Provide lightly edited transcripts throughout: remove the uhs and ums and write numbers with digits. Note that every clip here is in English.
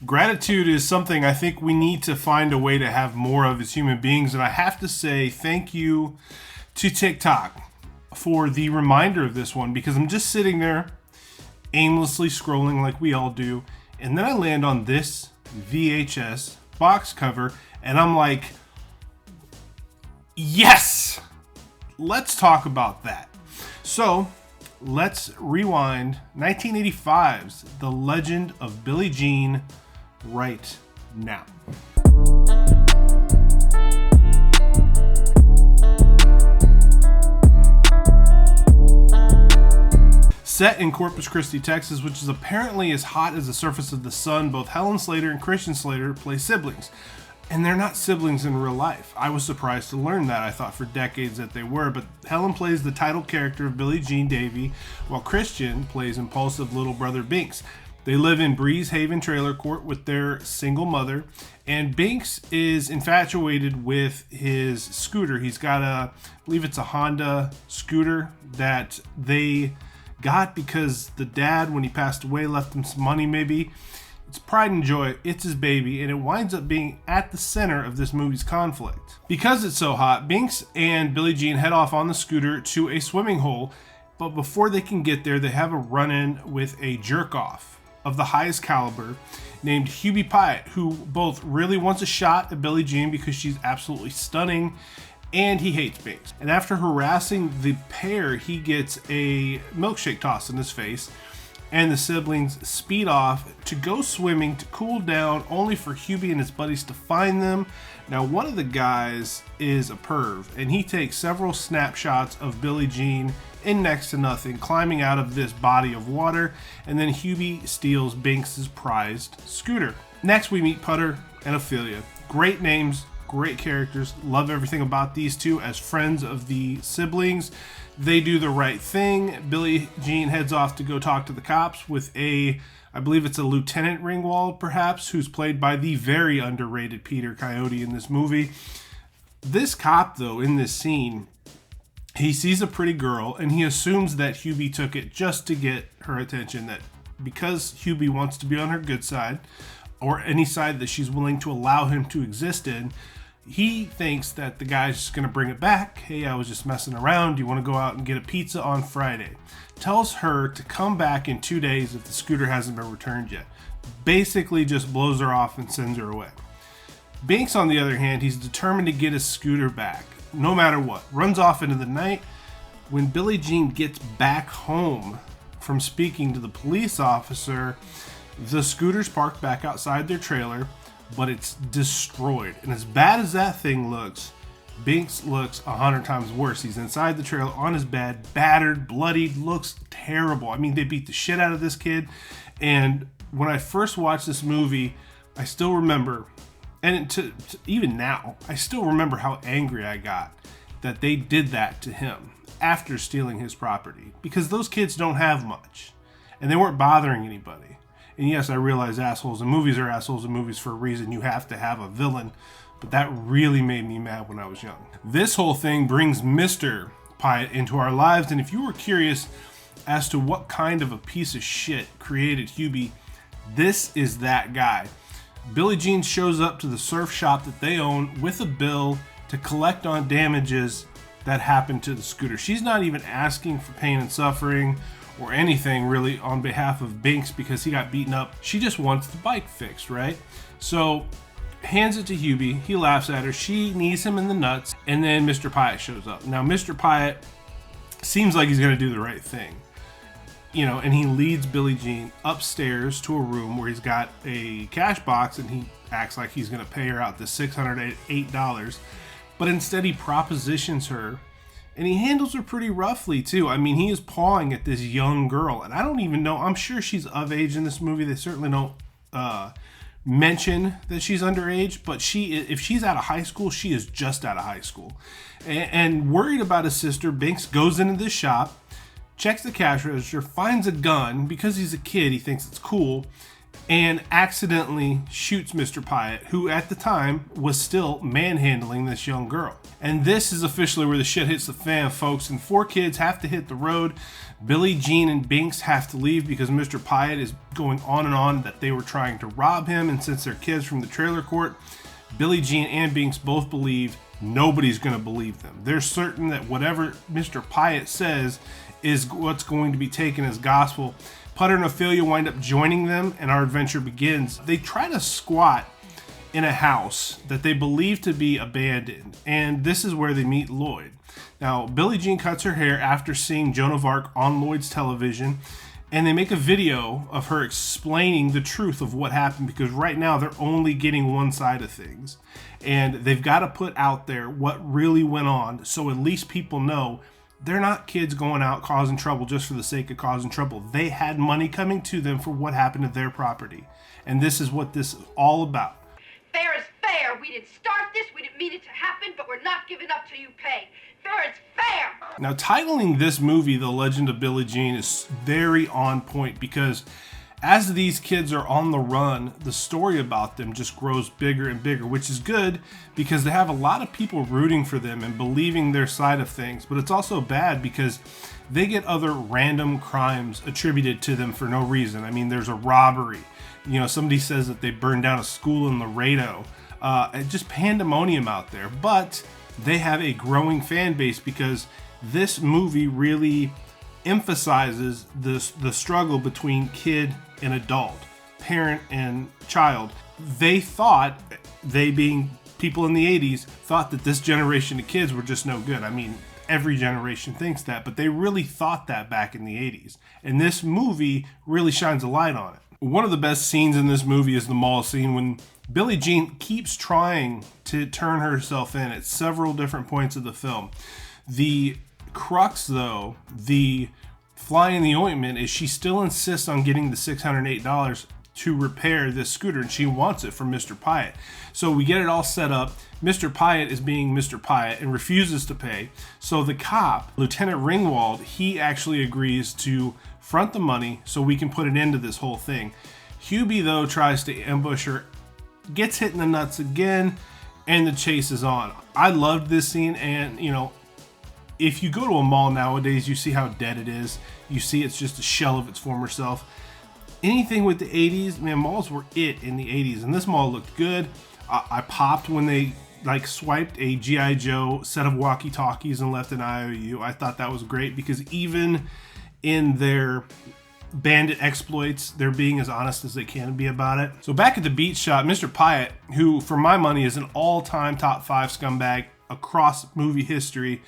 Gratitude is something I think we need to find a way to have more of as human beings. And I have to say thank you to TikTok for the reminder of this one, because I'm just sitting there aimlessly scrolling like we all do. And then I land on this VHS box cover and I'm like, yes, let's talk about that. So let's rewind 1985's The Legend of Billie Jean right now. Set in Corpus Christi, Texas, which is apparently as hot as the surface of the sun, both Helen Slater and Christian Slater play siblings. And they're not siblings in real life. I was surprised to learn that. I thought for decades that they were, but Helen plays the title character of Billie Jean Davy, while Christian plays impulsive little brother Binks. They live in Breeze Haven Trailer Court with their single mother, and Binks is infatuated with his scooter. He's got I believe it's a Honda scooter that they got because the dad, when he passed away, left him some money maybe. It's pride and joy, it's his baby, and it winds up being at the center of this movie's conflict. Because it's so hot, Binks and Billie Jean head off on the scooter to a swimming hole, but before they can get there, they have a run-in with a jerk-off of the highest caliber named Hubie Pyatt, who both really wants a shot at Billie Jean because she's absolutely stunning, and he hates Binks. And after harassing the pair, he gets a milkshake tossed in his face, and the siblings speed off to go swimming to cool down, only for Hubie and his buddies to find them. Now, one of the guys is a perv, and he takes several snapshots of Billie Jean in next to nothing, climbing out of this body of water, and then Hubie steals Binks' prized scooter. Next, we meet Putter and Ophelia. Great names, great characters. Love everything about these two as friends of the siblings. They do the right thing. Billie Jean heads off to go talk to the cops with I believe it's a Lieutenant Ringwald, perhaps, who's played by the very underrated Peter Coyote in this movie. This cop, though, in this scene, he sees a pretty girl, and he assumes that Hubie took it just to get her attention, that because Hubie wants to be on her good side, or any side that she's willing to allow him to exist in, he thinks that the guy's just going to bring it back. Hey, I was just messing around. Do you want to go out and get a pizza on Friday? Tells her to come back in 2 days if the scooter hasn't been returned yet. Basically just blows her off and sends her away. Binks, on the other hand, he's determined to get his scooter back, no matter what. Runs off into the night. When Billie Jean gets back home from speaking to the police officer, the scooter's parked back outside their trailer, but it's destroyed. And as bad as that thing looks, Binks looks 100 times worse. He's inside the trailer on his bed, battered, bloodied, looks terrible. I mean, they beat the shit out of this kid. And when I first watched this movie, I still remember, and even now, I still remember how angry I got that they did that to him after stealing his property. Because those kids don't have much, and they weren't bothering anybody. And yes, I realize assholes in movies are assholes in movies for a reason. You have to have a villain. But that really made me mad when I was young. This whole thing brings Mr. Pyatt into our lives. And if you were curious as to what kind of a piece of shit created Hubie, this is that guy. Billie Jean shows up to the surf shop that they own with a bill to collect on damages that happened to the scooter. She's not even asking for pain and suffering or anything really on behalf of Binks because he got beaten up. She just wants the bike fixed, right? So hands it to Hubie. He laughs at her. She knees him in the nuts, and then Mr. Pyatt shows up. Now, Mr. Pyatt seems like he's going to do the right thing, you know, and he leads Billie Jean upstairs to a room where he's got a cash box, and he acts like he's going to pay her out the $608, but instead he propositions her, and he handles her pretty roughly too. I mean, he is pawing at this young girl, and I don't even know, I'm sure she's of age in this movie. They certainly don't mention that she's underage, but if she's out of high school, she is just out of high school. And worried about his sister, Binks goes into this shop, checks the cash register, finds a gun. Because he's a kid, he thinks it's cool, and accidentally shoots Mr. Pyatt, who at the time was still manhandling this young girl. And this is officially where the shit hits the fan, folks, and 4 kids have to hit the road. Billie Jean and Binks have to leave because Mr. Pyatt is going on and on that they were trying to rob him, and since they're kids from the trailer court, Billie Jean and Binks both believe nobody's going to believe them. They're certain that whatever Mr. Pyatt says is what's going to be taken as gospel. Putter and Ophelia wind up joining them, and our adventure begins. They try to squat in a house that they believe to be abandoned, and this is where they meet Lloyd. Now, Billie Jean cuts her hair after seeing Joan of Arc on Lloyd's television, and they make a video of her explaining the truth of what happened, because right now they're only getting one side of things, and they've got to put out there what really went on so at least people know they're not kids going out causing trouble just for the sake of causing trouble. They had money coming to them for what happened to their property, and this is what this is all about. Fair is fair. We didn't start this, we didn't mean it to happen, but we're not giving up till you pay. Fair is fair. Now, titling this movie The Legend of Billie Jean is very on point, because as these kids are on the run, the story about them just grows bigger and bigger, which is good because they have a lot of people rooting for them and believing their side of things. But it's also bad because they get other random crimes attributed to them for no reason. I mean, there's a robbery. You know, somebody says that they burned down a school in Laredo. Just pandemonium out there. But they have a growing fan base because this movie really emphasizes the struggle between kid and adult, parent and child. They thought, they being people in the 80s, thought that this generation of kids were just no good. I mean, every generation thinks that, but they really thought that back in the 80s. And this movie really shines a light on it. One of the best scenes in this movie is the mall scene when Billie Jean keeps trying to turn herself in at several different points of the film. The crux, though, the fly in the ointment, is she still insists on getting the $608 to repair this scooter, and she wants it from Mr. Pyatt. So we get it all set up. Mr. Pyatt is being Mr. Pyatt and refuses to pay. So the cop, Lieutenant Ringwald, he actually agrees to front the money so we can put an end to this whole thing. Hubie, though, tries to ambush her, gets hit in the nuts again, and the chase is on. I loved this scene, and you know, if you go to a mall nowadays, you see how dead it is. You see it's just a shell of its former self. Anything with the 80s, man, malls were it in the 80s, and this mall looked good. I popped when they swiped a G.I. Joe set of walkie-talkies and left an IOU. I thought that was great because even in their bandit exploits, they're being as honest as they can be about it. So back at the beach shop, Mr. Pyatt, who for my money is an all-time top 5 scumbag across movie history,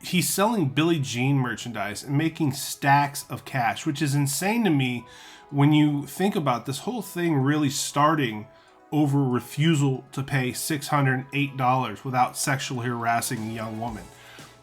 he's selling Billie Jean merchandise and making stacks of cash, which is insane to me when you think about this whole thing really starting over refusal to pay $608 without sexually harassing a young woman.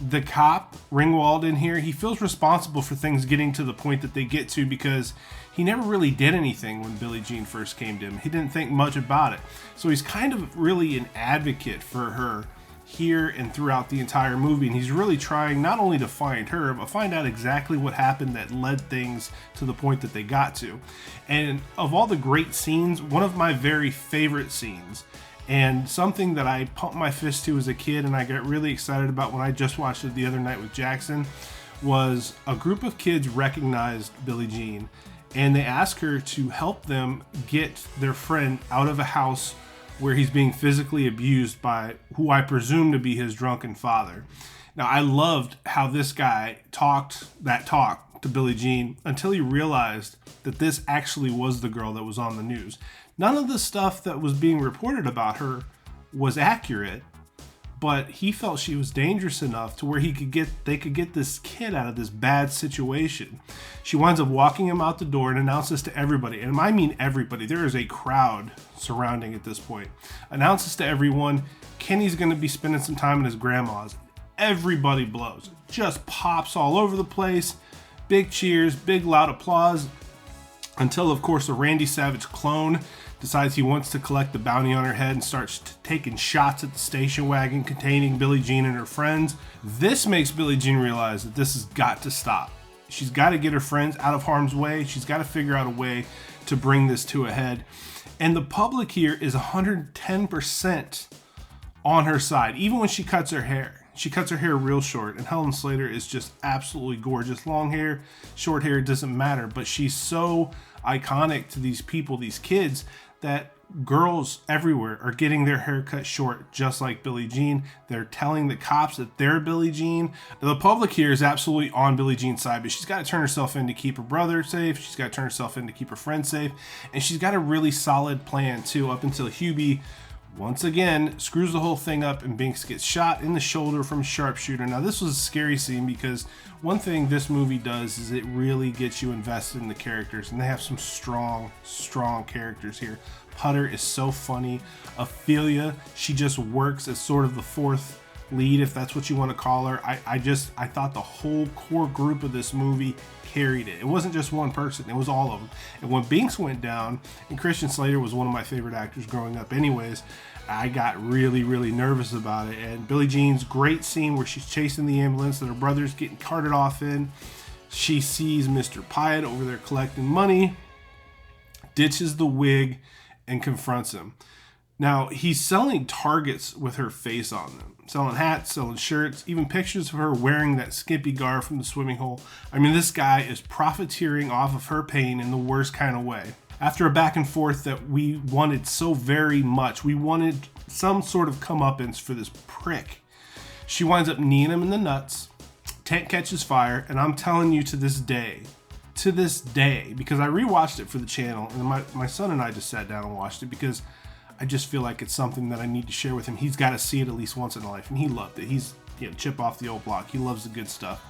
The cop, Ringwald, in here, he feels responsible for things getting to the point that they get to because he never really did anything when Billie Jean first came to him. He didn't think much about it. So he's kind of really an advocate for her here and throughout the entire movie, and he's really trying not only to find her, but find out exactly what happened that led things to the point that they got to. And of all the great scenes, one of my very favorite scenes, and something that I pumped my fist to as a kid and I got really excited about when I just watched it the other night with Jackson, was a group of kids recognized Billie Jean, and they asked her to help them get their friend out of a house where he's being physically abused by who I presume to be his drunken father. Now, I loved how this guy talked that talk to Billie Jean until he realized that this actually was the girl that was on the news. None of the stuff that was being reported about her was accurate, but he felt she was dangerous enough to where they could get this kid out of this bad situation. She winds up walking him out the door and announces to everybody, and I mean everybody, there is a crowd surrounding at this point, announces to everyone, Kenny's going to be spending some time at his grandma's. Everybody blows. Just pops all over the place. Big cheers, big loud applause, until, of course, a Randy Savage clone decides he wants to collect the bounty on her head and starts taking shots at the station wagon containing Billie Jean and her friends. This makes Billie Jean realize that this has got to stop. She's got to get her friends out of harm's way. She's got to figure out a way to bring this to a head. And the public here is 110% on her side, even when she cuts her hair. She cuts her hair real short, and Helen Slater is just absolutely gorgeous. Long hair, short hair, it doesn't matter, but she's so iconic to these people, these kids, that girls everywhere are getting their hair cut short, just like Billie Jean. They're telling the cops that they're Billie Jean. The public here is absolutely on Billie Jean's side, but she's got to turn herself in to keep her brother safe. She's got to turn herself in to keep her friends safe. And she's got a really solid plan, too, up until Hubie, once again, screws the whole thing up and Binks gets shot in the shoulder from a sharpshooter. Now, this was a scary scene because one thing this movie does is it really gets you invested in the characters, and they have some strong characters here. Putter is so funny. Ophelia, she just works as sort of the fourth lead, if that's what you want to call her. I thought the whole core group of this movie carried it. It wasn't just one person, it was all of them. And when Binks went down, and Christian Slater was one of my favorite actors growing up anyways, I got really nervous about it. And Billie Jean's great scene where she's chasing the ambulance that her brother's getting carted off in. She sees Mr. Pyatt over there collecting money, ditches the wig, and confronts him. Now, he's selling targets with her face on them. Selling hats, selling shirts, even pictures of her wearing that skimpy garb from the swimming hole. I mean, this guy is profiteering off of her pain in the worst kind of way. After a back and forth that we wanted so very much, we wanted some sort of comeuppance for this prick. She winds up kneeing him in the nuts. Tent catches fire, and I'm telling you to this day, because I rewatched it for the channel, and my son and I just sat down and watched it because I just feel like it's something that I need to share with him. He's got to see it at least once in life, and he loved it. He's chip off the old block. He loves the good stuff.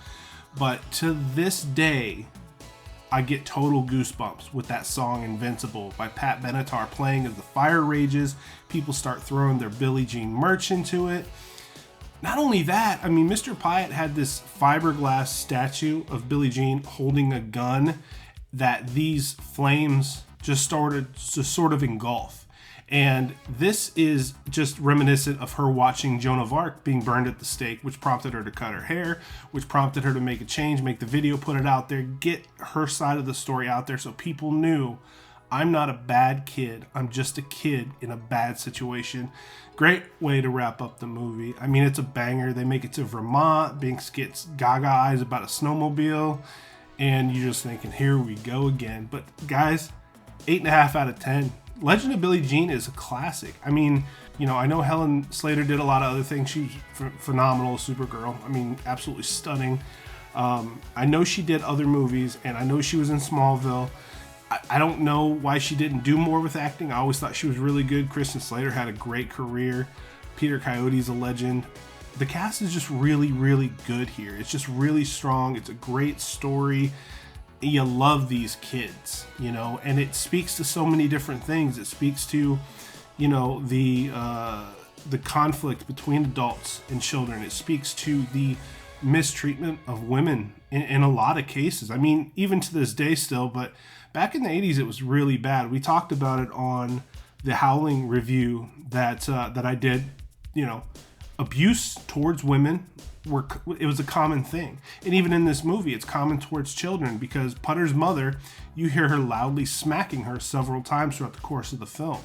But to this day, I get total goosebumps with that song Invincible by Pat Benatar playing as the fire rages. People start throwing their Billie Jean merch into it. Not only that, I mean, Mr. Pyatt had this fiberglass statue of Billie Jean holding a gun that these flames just started to sort of engulf. And this is just reminiscent of her watching Joan of Arc being burned at the stake, which prompted her to cut her hair, which prompted her to make a change, make the video, put it out there, get her side of the story out there so people knew I'm not a bad kid. I'm just a kid in a bad situation. Great way to wrap up the movie. I mean, it's a banger. They make it to Vermont. Binks gets gaga eyes about a snowmobile. And you're just thinking, here we go again. But guys, 8.5 out of 10. Legend of Billie Jean is a classic. I mean, I know Helen Slater did a lot of other things. She's phenomenal, Supergirl. I mean, absolutely stunning. I know she did other movies, and I know she was in Smallville. I don't know why she didn't do more with acting. I always thought she was really good. Christian Slater had a great career. Peter Coyote's a legend. The cast is just really good here. It's just really strong. It's a great story. You love these kids, and it speaks to so many different things. It speaks to, the conflict between adults and children. It speaks to the mistreatment of women in a lot of cases. I mean, even to this day still, but back in the 80s, it was really bad. We talked about it on the Howling review that I did. Abuse towards women, it was a common thing. And even in this movie, it's common towards children because Putter's mother, you hear her loudly smacking her several times throughout the course of the film.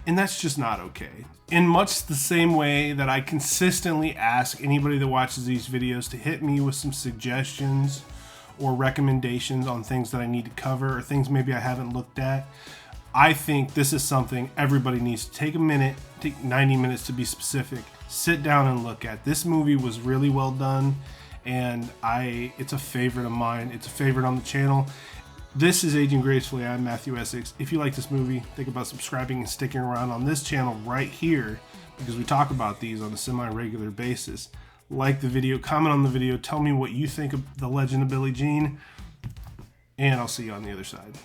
And that's just not okay. In much the same way that I consistently ask anybody that watches these videos to hit me with some suggestions or recommendations on things that I need to cover or things maybe I haven't looked at, I think this is something everybody needs to take a minute, take 90 minutes to be specific, sit down and look at. This movie was really well done, and it's a favorite of mine. It's a favorite on the channel. This is Aging Gracefully. I'm Matthew Essex. If you like this movie, think about subscribing and sticking around on this channel right here because we talk about these on a semi-regular basis. Like the video, comment on the video, tell me what you think of The Legend of Billie Jean, and I'll see you on the other side.